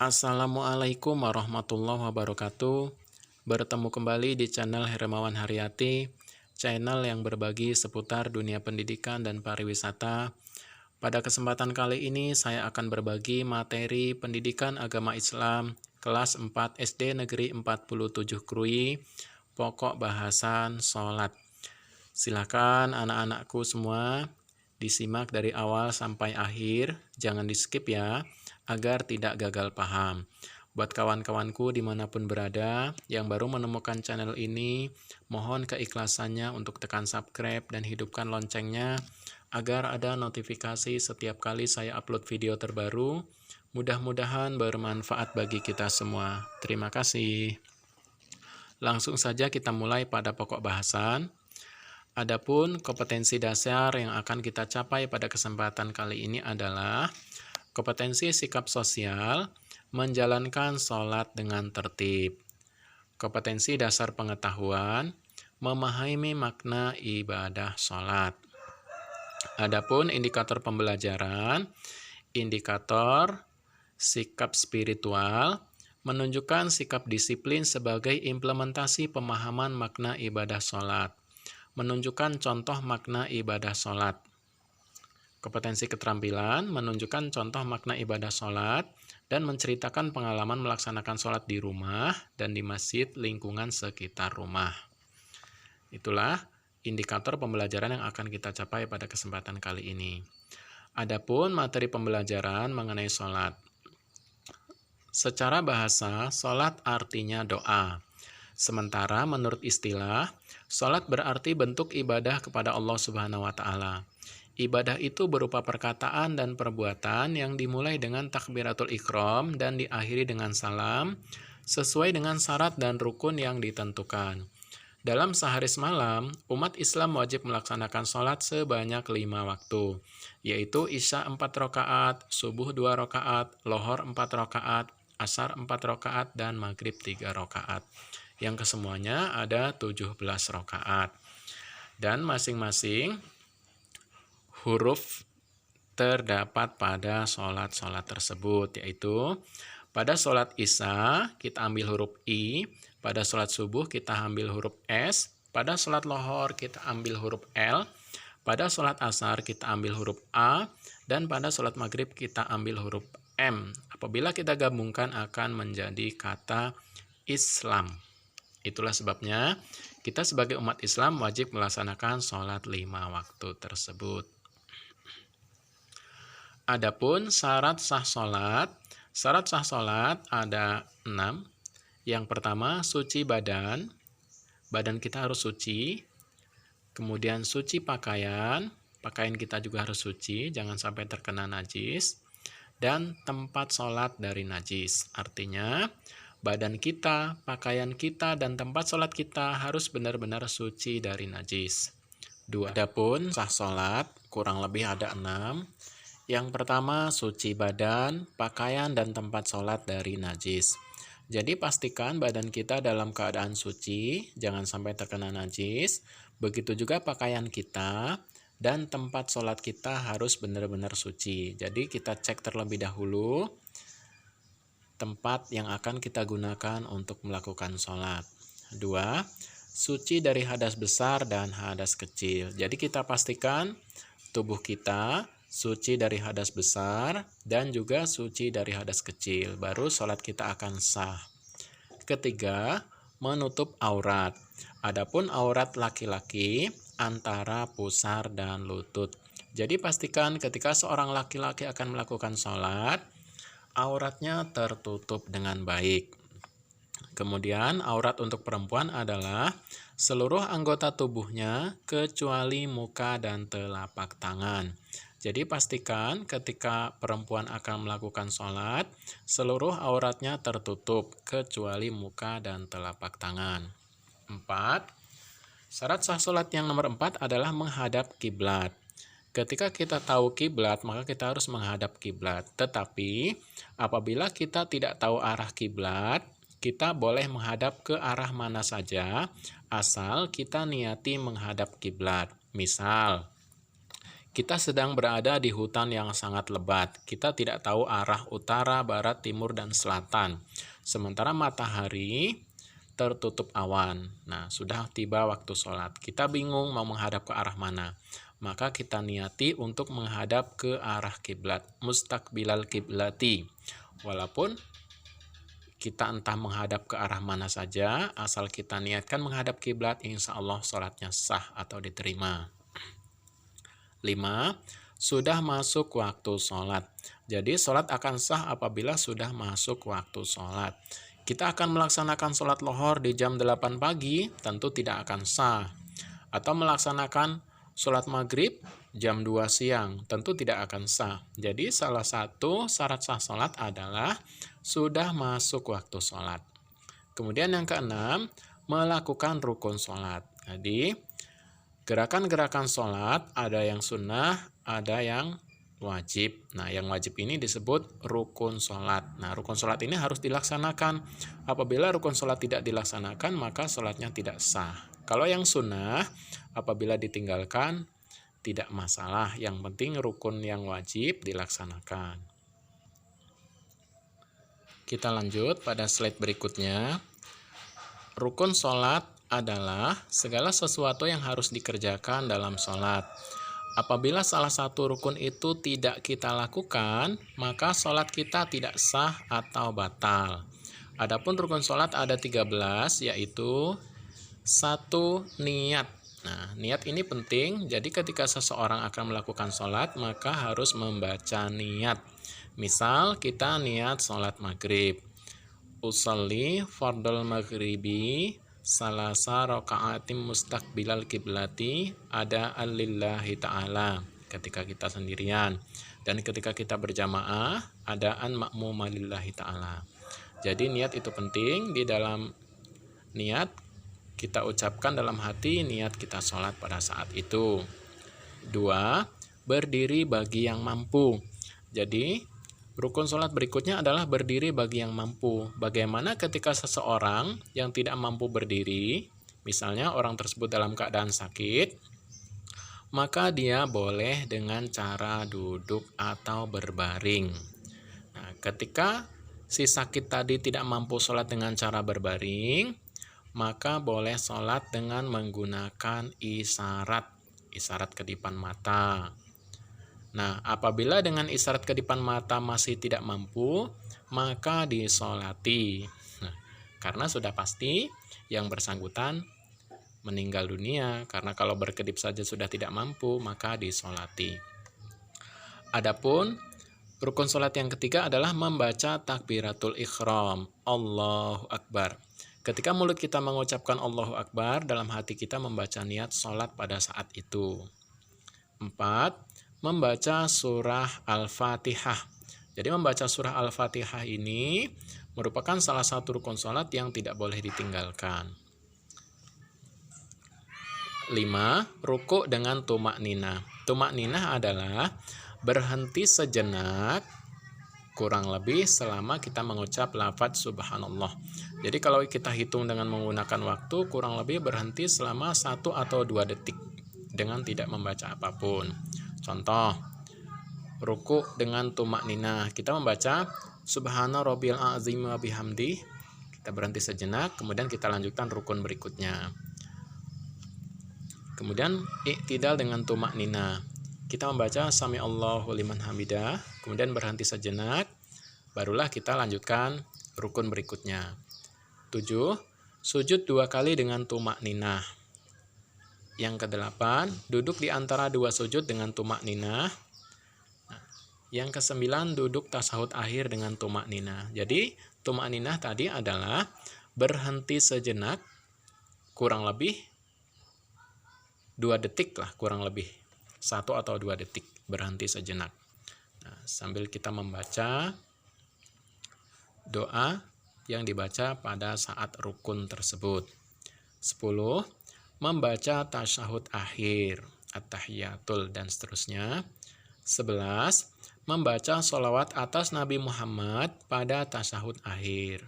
Assalamualaikum warahmatullahi wabarakatuh. Bertemu kembali di channel Hermawan Haryati, channel yang berbagi seputar dunia pendidikan dan pariwisata. Pada kesempatan kali ini saya akan berbagi materi pendidikan agama Islam kelas 4 SD Negeri 47 Krui, pokok bahasan sholat. Silakan anak-anakku semua disimak dari awal sampai akhir, jangan di skip ya, agar tidak gagal paham. Buat kawan-kawanku dimanapun berada, yang baru menemukan channel ini, mohon keikhlasannya untuk tekan subscribe dan hidupkan loncengnya, agar ada notifikasi setiap kali saya upload video terbaru. Mudah-mudahan bermanfaat bagi kita semua. Terima kasih. Langsung saja kita mulai pada pokok bahasan. Adapun kompetensi dasar yang akan kita capai pada kesempatan kali ini adalah kompetensi sikap sosial, menjalankan sholat dengan tertib. Kompetensi dasar pengetahuan, memahami makna ibadah sholat. Adapun indikator pembelajaran, indikator sikap spiritual, menunjukkan sikap disiplin sebagai implementasi pemahaman makna ibadah sholat. Menunjukkan contoh makna ibadah sholat. Kompetensi keterampilan menunjukkan contoh makna ibadah sholat dan menceritakan pengalaman melaksanakan sholat di rumah dan di masjid lingkungan sekitar rumah. Itulah indikator pembelajaran yang akan kita capai pada kesempatan kali ini. Adapun materi pembelajaran mengenai sholat. Secara bahasa, sholat artinya doa. Sementara menurut istilah, sholat berarti bentuk ibadah kepada Allah Subhanahu wa Ta'ala. Ibadah itu berupa perkataan dan perbuatan yang dimulai dengan takbiratul ihram dan diakhiri dengan salam, sesuai dengan syarat dan rukun yang ditentukan. Dalam sehari semalam, umat Islam wajib melaksanakan sholat sebanyak 5 waktu, yaitu Isya 4 rakaat, Subuh 2 rakaat, Lohor 4 rakaat, Asar 4 rakaat, dan Maghrib 3 rakaat. Yang kesemuanya ada 17 rakaat. Dan masing-masing huruf terdapat pada sholat-sholat tersebut, yaitu pada sholat Isya kita ambil huruf I, pada sholat subuh kita ambil huruf S, pada sholat lohor kita ambil huruf L, pada sholat asar kita ambil huruf A, dan pada sholat maghrib kita ambil huruf M. Apabila kita gabungkan akan menjadi kata Islam. Itulah sebabnya kita sebagai umat Islam wajib melaksanakan sholat 5 waktu tersebut. Adapun syarat sah sholat ada 6. Yang pertama, suci badan. Badan kita harus suci. Kemudian suci pakaian. Pakaian kita juga harus suci, jangan sampai terkena najis. Dan tempat sholat dari najis. Artinya, badan kita, pakaian kita, dan tempat sholat kita harus benar-benar suci dari najis. 2. Adapun sah sholat kurang lebih ada 6. Yang pertama, suci badan, pakaian, dan tempat sholat dari najis. Jadi pastikan badan kita dalam keadaan suci, jangan sampai terkena najis. Begitu juga pakaian kita dan tempat sholat kita harus benar-benar suci. Jadi kita cek terlebih dahulu tempat yang akan kita gunakan untuk melakukan sholat. 2. Suci dari hadas besar dan hadas kecil. Jadi kita pastikan tubuh kita suci dari hadas besar dan juga suci dari hadas kecil. Baru sholat kita akan sah. Ketiga, menutup aurat. Adapun aurat laki-laki antara pusar dan lutut. Jadi pastikan ketika seorang laki-laki akan melakukan sholat, auratnya tertutup dengan baik. Kemudian aurat untuk perempuan adalah seluruh anggota tubuhnya kecuali muka dan telapak tangan. Jadi pastikan ketika perempuan akan melakukan sholat, seluruh auratnya tertutup kecuali muka dan telapak tangan. 4. Syarat sah sholat yang nomor 4 adalah menghadap kiblat. Ketika kita tahu kiblat, maka kita harus menghadap kiblat. Tetapi apabila kita tidak tahu arah kiblat, kita boleh menghadap ke arah mana saja, asal kita niati menghadap kiblat. Misal, Kita sedang berada di hutan yang sangat lebat. Kita tidak tahu arah utara, barat, timur, dan selatan. Sementara matahari tertutup awan. Nah, sudah tiba waktu sholat. Kita bingung mau menghadap ke arah mana. Maka kita niati untuk menghadap ke arah kiblat, mustaqbilal kiblati. Walaupun kita entah menghadap ke arah mana saja, asal kita niatkan menghadap kiblat, insya Allah sholatnya sah atau diterima. 5. Sudah masuk waktu sholat. Jadi sholat akan sah apabila sudah masuk waktu sholat. Kita akan melaksanakan sholat lohor di jam 8 pagi, tentu tidak akan sah. Atau melaksanakan sholat maghrib jam 2 siang, tentu tidak akan sah. Jadi salah satu syarat sah sholat adalah sudah masuk waktu sholat. Kemudian yang keenam, melakukan rukun sholat. Jadi gerakan-gerakan sholat ada yang sunnah, ada yang wajib. Nah, yang wajib ini disebut rukun sholat. Nah, rukun sholat ini harus dilaksanakan. Apabila rukun sholat tidak dilaksanakan, maka sholatnya tidak sah. Kalau yang sunnah, apabila ditinggalkan, tidak masalah. Yang penting rukun yang wajib dilaksanakan. Kita lanjut pada slide berikutnya. Rukun sholat adalah segala sesuatu yang harus dikerjakan dalam sholat. Apabila salah satu rukun itu tidak kita lakukan, maka sholat kita tidak sah atau batal. Adapun rukun sholat ada 13, yaitu 1. Niat. Nah, niat ini penting, jadi ketika seseorang akan melakukan sholat, maka harus membaca niat. Misal, kita niat sholat maghrib. Usolli fardal maghribi salasa raka'atim mustaqbilal kiblati ada alillahi ta'ala ketika kita sendirian, dan ketika kita berjamaah adaan makmumalillahi ta'ala. Jadi niat itu penting. Di dalam niat kita ucapkan dalam hati niat kita sholat pada saat itu. 2. Berdiri bagi yang mampu. Jadi rukun sholat berikutnya adalah berdiri bagi yang mampu. Bagaimana ketika seseorang yang tidak mampu berdiri, misalnya orang tersebut dalam keadaan sakit, maka dia boleh dengan cara duduk atau berbaring. Nah, ketika si sakit tadi tidak mampu sholat dengan cara berbaring, maka boleh sholat dengan menggunakan isyarat kedipan mata. Nah, apabila dengan isyarat kedipan mata masih tidak mampu, maka disolati. Nah, karena sudah pasti yang bersangkutan meninggal dunia, karena kalau berkedip saja sudah tidak mampu, maka disolati. Adapun rukun sholat yang ketiga adalah membaca takbiratul ikhram, Allahu Akbar. Ketika mulut kita mengucapkan Allahu Akbar, dalam hati kita membaca niat sholat pada saat itu. 4. Membaca surah Al-Fatihah. Jadi membaca surah Al-Fatihah ini merupakan salah satu rukun sholat yang tidak boleh ditinggalkan. 5. Ruku' dengan tumak ninah. Tumak ninah adalah berhenti sejenak kurang lebih selama kita mengucap lafadz subhanallah. Jadi kalau kita hitung dengan menggunakan waktu, kurang lebih berhenti selama 1 atau 2 detik dengan tidak membaca apapun. Contoh, ruku dengan tumak ninah. Kita membaca subhana rabbil azim wa bihamdi. Kita berhenti sejenak, kemudian kita lanjutkan rukun berikutnya. Kemudian i'tidal dengan tumak ninah. Kita membaca sami Allahu liman hamidah, kemudian berhenti sejenak, barulah kita lanjutkan rukun berikutnya. 7. Sujud 2 kali dengan tumak ninah. Yang ke-8, duduk di antara 2 sujud dengan tumak ninah. Yang ke-9, duduk tasahud akhir dengan tumak ninah. Jadi, tumak ninah tadi adalah berhenti sejenak, kurang lebih 2 detik lah, kurang lebih 1 atau 2 detik berhenti sejenak. Nah, sambil kita membaca doa yang dibaca pada saat rukun tersebut. 10. Membaca tasyahud akhir, at-tahiyatul, dan seterusnya. 11. Membaca sholawat atas Nabi Muhammad pada tasyahud akhir.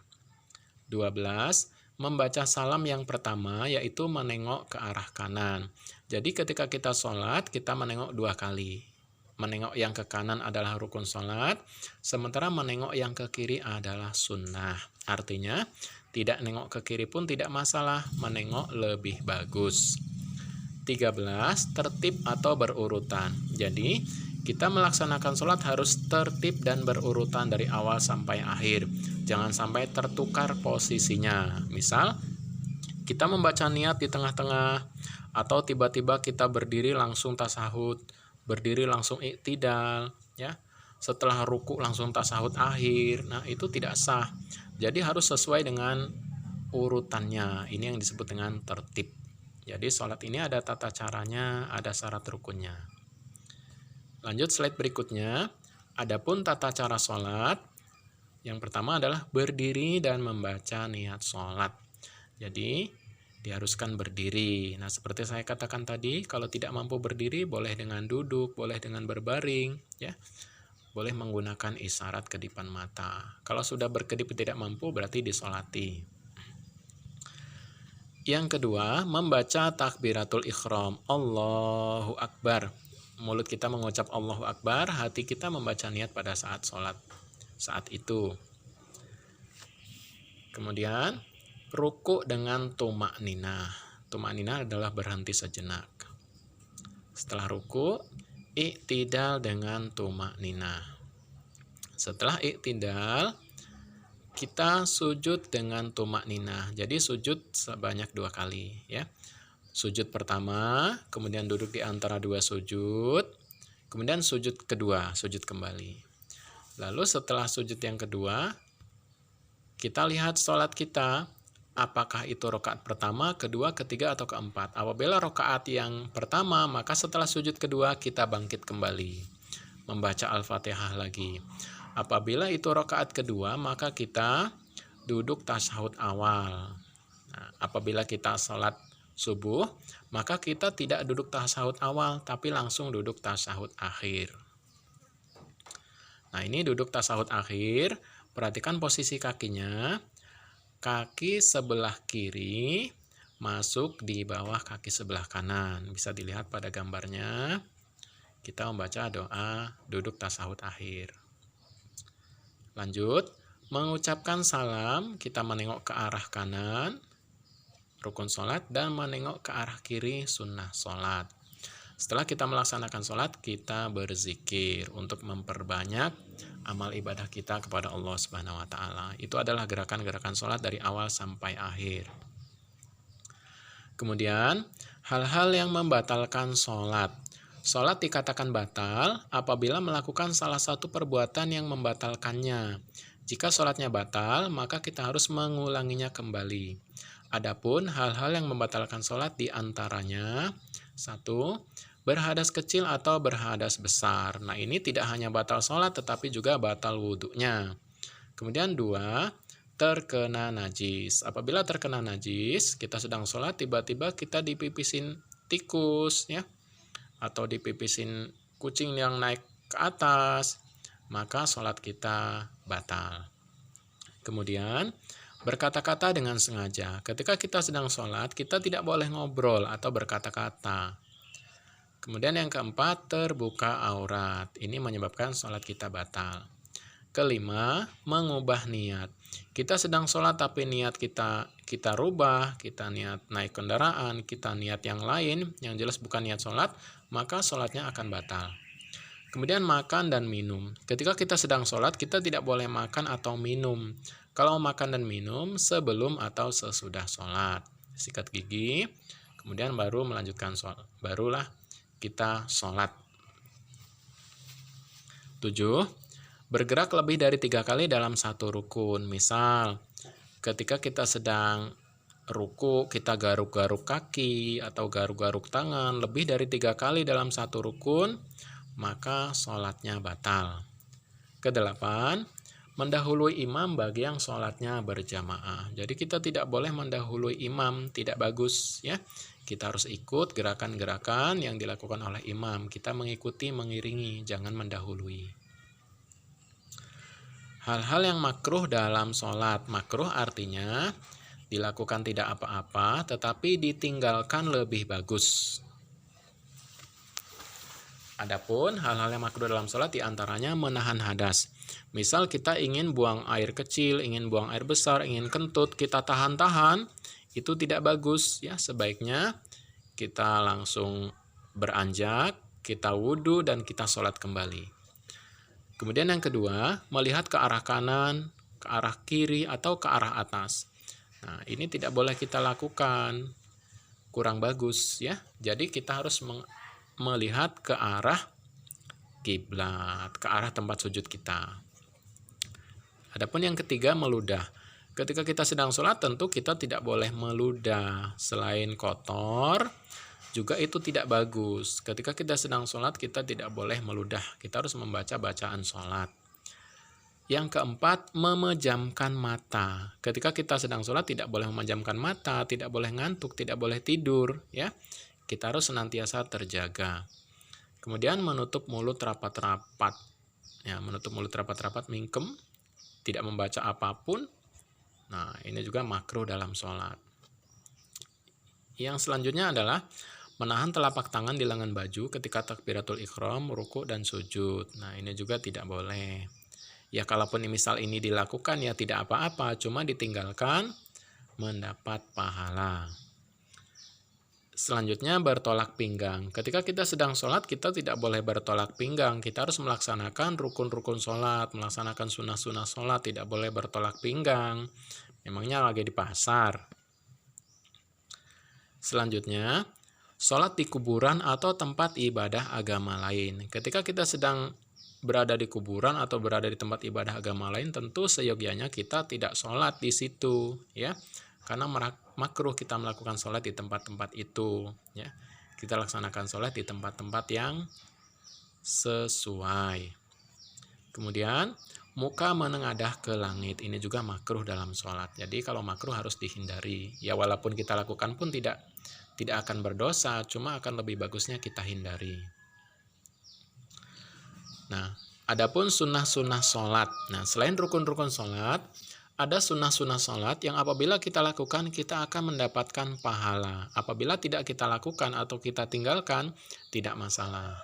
12. membaca salam yang pertama yaitu menengok ke arah kanan. Jadi ketika kita sholat, kita menengok 2 kali. Menengok yang ke kanan adalah rukun sholat, sementara menengok yang ke kiri adalah sunnah. Artinya, tidak nengok ke kiri pun tidak masalah, menengok lebih bagus. 13. Tertib atau berurutan. Jadi, kita melaksanakan sholat harus tertib dan berurutan dari awal sampai akhir. Jangan sampai tertukar posisinya. Misal, kita membaca niat di tengah-tengah, atau tiba-tiba kita berdiri langsung tasahud, berdiri langsung iktidal, ya. Setelah ruku langsung tasahud akhir. Nah, itu tidak sah. Jadi harus sesuai dengan urutannya. Ini yang disebut dengan tertib. Jadi sholat ini ada tata caranya, ada syarat rukunnya. Lanjut slide berikutnya. Adapun tata cara sholat, yang pertama adalah berdiri dan membaca niat sholat. Jadi diharuskan berdiri. Nah, seperti saya katakan tadi, kalau tidak mampu berdiri boleh dengan duduk, boleh dengan berbaring, ya. Boleh menggunakan isyarat kedipan mata. Kalau sudah berkedip tidak mampu berarti disolati. Yang kedua, membaca takbiratul ikhram. Allahu Akbar. Mulut kita mengucap Allahu Akbar, hati kita membaca niat pada saat sholat. Saat itu. Kemudian, ruku dengan tumak ninah. Tumak ninah adalah berhenti sejenak. Setelah ruku, iktidal dengan tumak ninah. Setelah iktidal, kita sujud dengan tumak ninah. Jadi sujud sebanyak 2 kali, ya. Sujud pertama, kemudian duduk di antara 2 sujud, kemudian sujud kedua, sujud kembali. Lalu setelah sujud yang kedua, kita lihat sholat kita, apakah itu rakaat pertama, kedua, ketiga, atau keempat. Apabila rakaat yang pertama, maka setelah sujud kedua kita bangkit kembali, membaca Al-Fatihah lagi. Apabila itu rakaat kedua, maka kita duduk tasyahud awal. Nah, apabila kita sholat subuh, maka kita tidak duduk tasyahud awal, tapi langsung duduk tasyahud akhir. Nah, ini duduk tasyahud akhir. Perhatikan posisi kakinya. Kaki sebelah kiri masuk di bawah kaki sebelah kanan. Bisa dilihat pada gambarnya. Kita membaca doa duduk tasyahud akhir. Lanjut, mengucapkan salam, kita menengok ke arah kanan, rukun sholat, dan menengok ke arah kiri, sunnah sholat. Setelah kita melaksanakan sholat, kita berzikir untuk memperbanyak amal ibadah kita kepada Allah Subhanahu wa Ta'ala. Itu adalah gerakan-gerakan sholat dari awal sampai akhir. Kemudian, hal-hal yang membatalkan sholat. Sholat dikatakan batal apabila melakukan salah satu perbuatan yang membatalkannya. Jika sholatnya batal, maka kita harus mengulanginya kembali. Adapun hal-hal yang membatalkan sholat diantaranya, 1. Berhadas kecil atau berhadas besar. Nah, ini tidak hanya batal sholat tetapi juga batal wudhunya. Kemudian 2. Terkena najis. Apabila terkena najis, kita sedang sholat, tiba-tiba kita dipipisin tikus, ya, atau dipipisin kucing yang naik ke atas, maka sholat kita batal. Kemudian, berkata-kata dengan sengaja. Ketika kita sedang sholat, kita tidak boleh ngobrol atau berkata-kata. Kemudian yang keempat, terbuka aurat. Ini menyebabkan sholat kita batal. Kelima, mengubah niat. Kita sedang sholat tapi niat kita rubah, kita niat naik kendaraan, kita niat yang lain, yang jelas bukan niat sholat, maka sholatnya akan batal. Kemudian makan dan minum. Ketika kita sedang sholat, kita tidak boleh makan atau minum. Kalau makan dan minum, sebelum atau sesudah sholat. Sikat gigi, kemudian baru melanjutkan sholat. Barulah kita sholat. 7. Bergerak lebih dari 3 kali dalam satu rukun. Misal, ketika kita sedang ruku, kita garuk-garuk kaki atau garuk-garuk tangan lebih dari 3 kali dalam satu rukun, maka sholatnya batal. Kedelapan, mendahului imam bagi yang sholatnya berjamaah. Jadi kita tidak boleh mendahului imam, tidak bagus, ya. Kita harus ikut gerakan-gerakan yang dilakukan oleh imam. Kita mengikuti, mengiringi, jangan mendahului. Hal-hal yang makruh dalam sholat. Makruh artinya dilakukan tidak apa-apa, tetapi ditinggalkan lebih bagus. Adapun hal-hal yang makruh dalam sholat diantaranya menahan hadas. Misal kita ingin buang air kecil, ingin buang air besar, ingin kentut, kita tahan-tahan, itu tidak bagus ya. Sebaiknya kita langsung beranjak, kita wudhu dan kita sholat kembali. Kemudian yang kedua, melihat ke arah kanan, ke arah kiri atau ke arah atas. Nah, ini tidak boleh kita lakukan, kurang bagus ya. Jadi kita harus melihat ke arah kiblat, ke arah tempat sujud kita. Adapun yang ketiga, meludah. Ketika kita sedang sholat, tentu kita tidak boleh meludah. Selain kotor, juga itu tidak bagus. Ketika kita sedang sholat, kita tidak boleh meludah. Kita harus membaca bacaan sholat. Yang keempat, memejamkan mata. Ketika kita sedang sholat, tidak boleh memejamkan mata, tidak boleh ngantuk, tidak boleh tidur, ya. Kita harus senantiasa terjaga. Kemudian menutup mulut rapat-rapat. Ya, menutup mulut rapat-rapat, mingkem, tidak membaca apapun. Nah, ini juga makruh dalam sholat. Yang selanjutnya adalah menahan telapak tangan di lengan baju ketika takbiratul ihram, ruku dan sujud. Nah, ini juga tidak boleh. Ya, kalaupun misal ini dilakukan ya tidak apa-apa, cuma ditinggalkan mendapat pahala. Selanjutnya bertolak pinggang. Ketika kita sedang sholat, kita tidak boleh bertolak pinggang. Kita harus melaksanakan rukun-rukun sholat, melaksanakan sunnah-sunnah sholat, tidak boleh bertolak pinggang. Memangnya lagi di pasar. Selanjutnya, sholat di kuburan atau tempat ibadah agama lain. Ketika kita sedang berada di kuburan atau berada di tempat ibadah agama lain, tentu seyogyanya kita tidak sholat di situ, ya. Karena makruh kita melakukan sholat di tempat-tempat itu, ya. Kita laksanakan sholat di tempat-tempat yang sesuai. Kemudian muka menengadah ke langit, ini juga makruh dalam sholat. Jadi kalau makruh harus dihindari. Ya walaupun kita lakukan pun tidak akan berdosa, cuma akan lebih bagusnya kita hindari. Nah, adapun sunnah-sunnah sholat. Nah, selain rukun-rukun sholat, ada sunnah-sunnah sholat yang apabila kita lakukan, kita akan mendapatkan pahala. Apabila tidak kita lakukan atau kita tinggalkan, tidak masalah.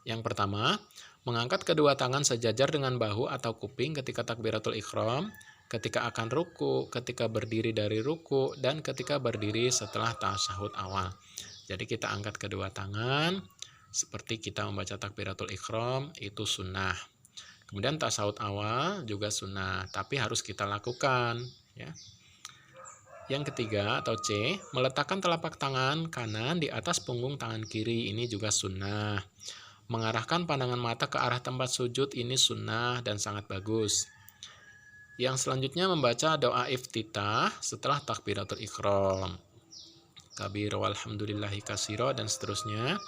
Yang pertama, mengangkat kedua tangan sejajar dengan bahu atau kuping ketika takbiratul ihram, ketika akan ruku, ketika berdiri dari ruku, dan ketika berdiri setelah tasyahud awal. Jadi kita angkat kedua tangan, seperti kita membaca takbiratul ihram, itu sunnah. Kemudian tasyahud awal juga sunnah, tapi harus kita lakukan, ya. Yang ketiga atau C, meletakkan telapak tangan kanan di atas punggung tangan kiri, ini juga sunnah. Mengarahkan pandangan mata ke arah tempat sujud, ini sunnah dan sangat bagus. Yang selanjutnya membaca doa iftitah setelah takbiratul ihram, kabir walhamdulillahi katsira dan seterusnya.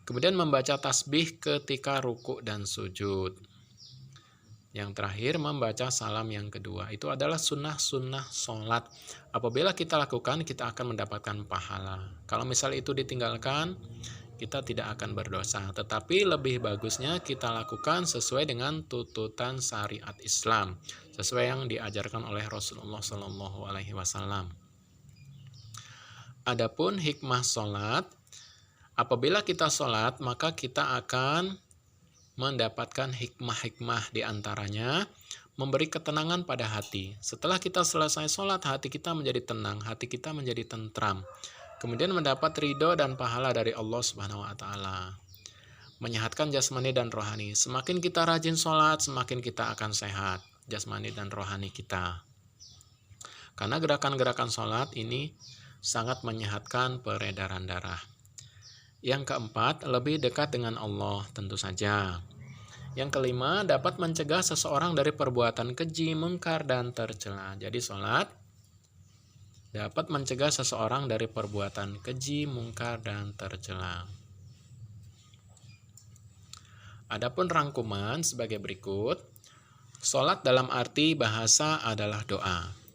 Kemudian membaca tasbih ketika ruku dan sujud. Yang terakhir membaca salam yang kedua. Itu adalah sunnah-sunnah sholat. Apabila kita lakukan, kita akan mendapatkan pahala. Kalau misal itu ditinggalkan, kita tidak akan berdosa. Tetapi lebih bagusnya kita lakukan sesuai dengan tuntutan syariat Islam, sesuai yang diajarkan oleh Rasulullah SAW. Adapun hikmah sholat, apabila kita sholat, maka kita akan mendapatkan hikmah-hikmah diantaranya memberi ketenangan pada hati. Setelah kita selesai sholat, hati kita menjadi tenang, hati kita menjadi tentram. Kemudian mendapat ridho dan pahala dari Allah Subhanahu wa Ta'ala. Menyehatkan jasmani dan rohani. Semakin kita rajin sholat, semakin kita akan sehat jasmani dan rohani kita. Karena gerakan-gerakan sholat ini sangat menyehatkan peredaran darah. Yang keempat, lebih dekat dengan Allah, tentu saja. Yang kelima, dapat mencegah seseorang dari perbuatan keji, mungkar, dan tercela. Jadi sholat dapat mencegah seseorang dari perbuatan keji, mungkar, dan tercela. Adapun rangkuman sebagai berikut. Sholat dalam arti bahasa adalah doa.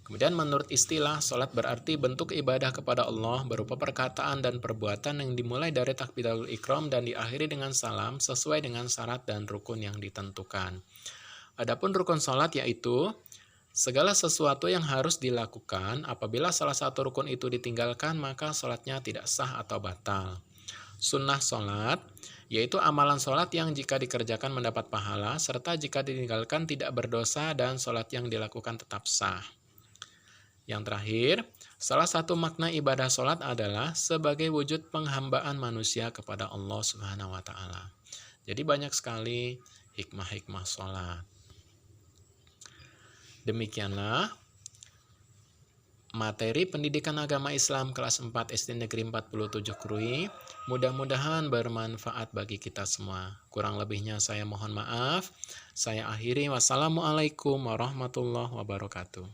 Kemudian menurut istilah, sholat berarti bentuk ibadah kepada Allah berupa perkataan dan perbuatan yang dimulai dari takbiratul ihram dan diakhiri dengan salam sesuai dengan syarat dan rukun yang ditentukan. Adapun rukun sholat yaitu Segala sesuatu yang harus dilakukan, apabila salah satu rukun itu ditinggalkan, maka sholatnya tidak sah atau batal. Sunnah sholat, yaitu amalan sholat yang jika dikerjakan mendapat pahala, serta jika ditinggalkan tidak berdosa dan sholat yang dilakukan tetap sah. Yang terakhir, salah satu makna ibadah sholat adalah sebagai wujud penghambaan manusia kepada Allah Subhanahu wa Ta'ala. Jadi banyak sekali hikmah-hikmah sholat. Demikianlah materi pendidikan agama Islam kelas 4 SD Negeri 47 Krui. Mudah-mudahan bermanfaat bagi kita semua. Kurang lebihnya saya mohon maaf. Saya akhiri. Wassalamualaikum warahmatullahi wabarakatuh.